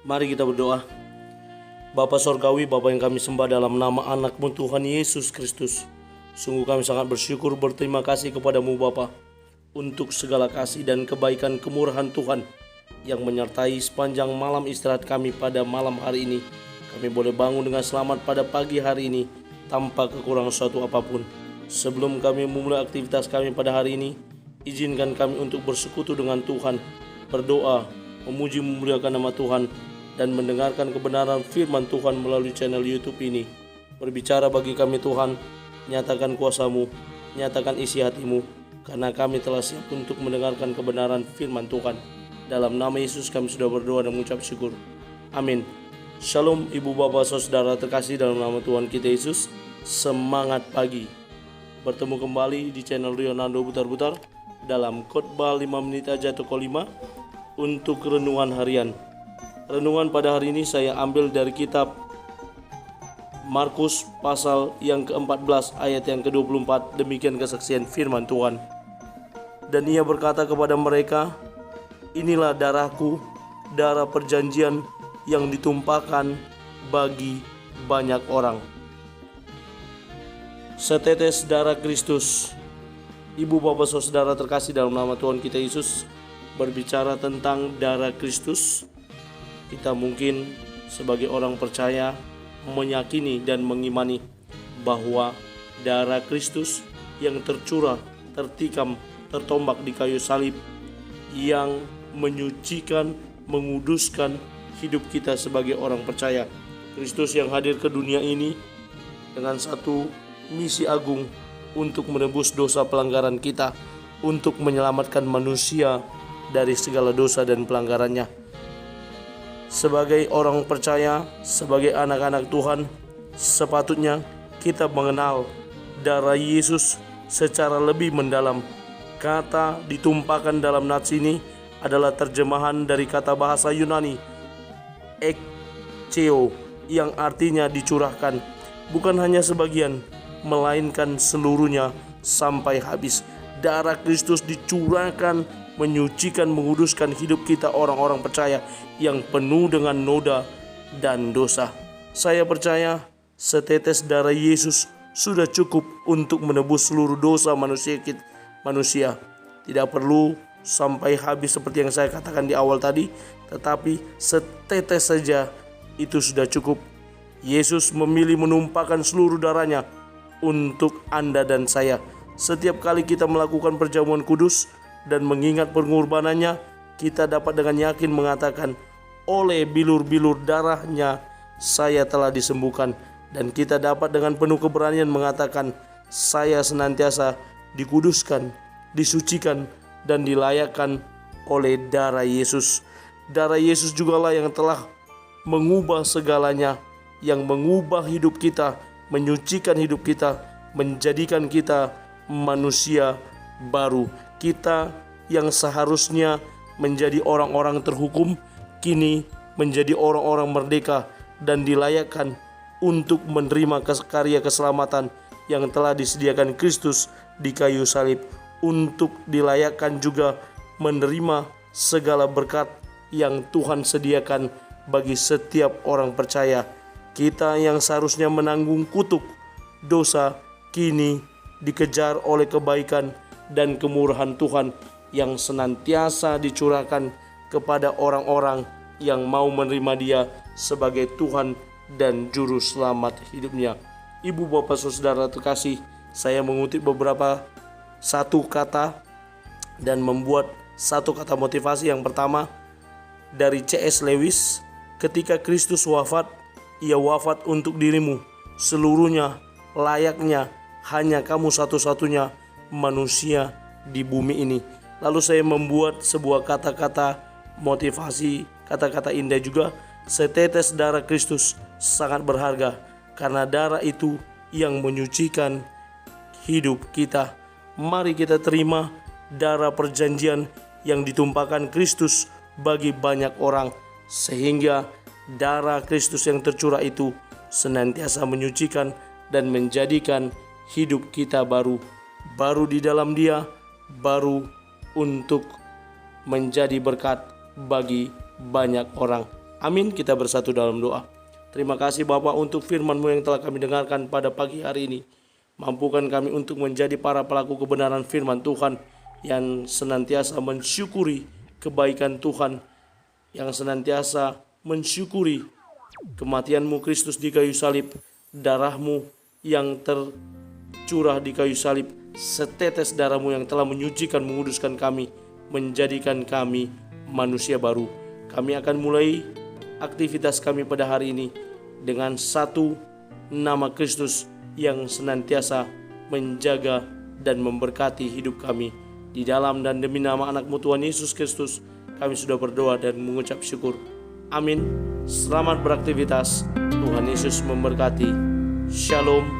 Mari kita berdoa. Bapa Sorgawi, Bapa yang kami sembah dalam nama anak-Mu Tuhan Yesus Kristus. Sungguh kami sangat bersyukur, berterima kasih kepadamu Bapa untuk segala kasih dan kebaikan kemurahan Tuhan yang menyertai sepanjang malam istirahat kami pada malam hari ini. Kami boleh bangun dengan selamat pada pagi hari ini tanpa kekurangan suatu apapun. Sebelum kami memulai aktivitas kami pada hari ini, izinkan kami untuk bersekutu dengan Tuhan, berdoa, memuji memuliakan nama Tuhan, dan mendengarkan kebenaran firman Tuhan melalui channel YouTube ini. Berbicara bagi kami Tuhan, nyatakan kuasa-Mu, nyatakan isi hati-Mu, karena kami telah siap untuk mendengarkan kebenaran firman Tuhan. Dalam nama Yesus kami sudah berdoa dan mengucap syukur. Amin. Shalom ibu bapak saudara terkasih dalam nama Tuhan kita Yesus. Semangat pagi. Bertemu kembali di channel Leonardo Butar-Butar dalam khotbah 5 menit aja toko 5 untuk renungan harian. Renungan pada hari ini saya ambil dari kitab Markus pasal yang ke-14 ayat yang ke-24. Demikian kesaksian firman Tuhan. Dan ia berkata kepada mereka, inilah darahku, darah perjanjian yang ditumpahkan bagi banyak orang. Setetes darah Kristus. Ibu bapak saudara terkasih dalam nama Tuhan kita Yesus, berbicara tentang darah Kristus, kita mungkin sebagai orang percaya meyakini dan mengimani bahwa darah Kristus yang tercurah, tertikam, tertombak di kayu salib yang menyucikan, menguduskan hidup kita sebagai orang percaya. Kristus yang hadir ke dunia ini dengan satu misi agung untuk menebus dosa pelanggaran kita, untuk menyelamatkan manusia dari segala dosa dan pelanggarannya. Sebagai orang percaya, sebagai anak-anak Tuhan, sepatutnya kita mengenal darah Yesus secara lebih mendalam. Kata ditumpahkan dalam nats ini adalah terjemahan dari kata bahasa Yunani ekcheo yang artinya dicurahkan, bukan hanya sebagian, melainkan seluruhnya sampai habis. Darah Kristus dicurahkan, menyucikan, menguduskan hidup kita orang-orang percaya yang penuh dengan noda dan dosa. Saya percaya setetes darah Yesus sudah cukup untuk menebus seluruh dosa manusia. Tidak perlu sampai habis seperti yang saya katakan di awal tadi, tetapi setetes saja itu sudah cukup. Yesus memilih menumpahkan seluruh darahnya untuk Anda dan saya. Setiap kali kita melakukan perjamuan kudus dan mengingat pengorbanannya, kita dapat dengan yakin mengatakan, oleh bilur-bilur darahnya saya telah disembuhkan. Dan kita dapat dengan penuh keberanian mengatakan, saya senantiasa dikuduskan, disucikan, dan dilayakkan oleh darah Yesus. Darah Yesus jugalah yang telah mengubah segalanya, yang mengubah hidup kita, menyucikan hidup kita, menjadikan kita manusia baru. Kita yang seharusnya menjadi orang-orang terhukum, kini menjadi orang-orang merdeka dan dilayakkan untuk menerima karya keselamatan yang telah disediakan Kristus di kayu salib, untuk dilayakkan juga menerima segala berkat yang Tuhan sediakan bagi setiap orang percaya. Kita yang seharusnya menanggung kutuk dosa, kini dikejar oleh kebaikan dan kemurahan Tuhan yang senantiasa dicurahkan kepada orang-orang yang mau menerima Dia sebagai Tuhan dan Juru Selamat hidupnya. Ibu bapak saudara terkasih, saya mengutip satu kata dan membuat satu kata motivasi. Yang pertama dari C.S. Lewis, ketika Kristus wafat, Ia wafat untuk dirimu seluruhnya, layaknya hanya kamu satu-satunya manusia di bumi ini. Lalu saya membuat sebuah kata-kata motivasi, kata-kata indah juga. Setetes darah Kristus sangat berharga, karena darah itu yang menyucikan hidup kita. Mari kita terima darah perjanjian yang ditumpahkan Kristus bagi banyak orang, sehingga darah Kristus yang tercurah itu senantiasa menyucikan dan menjadikan hidup kita baru di dalam Dia, baru untuk menjadi berkat bagi banyak orang. Amin. Kita bersatu dalam doa. Terima kasih Bapa untuk firman-Mu yang telah kami dengarkan pada pagi hari ini. Mampukan kami untuk menjadi para pelaku kebenaran firman Tuhan yang senantiasa mensyukuri kebaikan Tuhan, yang senantiasa mensyukuri kematian-Mu Kristus di kayu salib, darah-Mu yang tercurah di kayu salib, setetes darah-Mu yang telah menyucikan, menguduskan kami, menjadikan kami manusia baru. Kami akan mulai aktivitas kami pada hari ini dengan satu nama Kristus yang senantiasa menjaga dan memberkati hidup kami. Di dalam dan demi nama anak-Mu Tuhan Yesus Kristus, kami sudah berdoa dan mengucap syukur. Amin. Selamat beraktivitas. Tuhan Yesus memberkati. Shalom.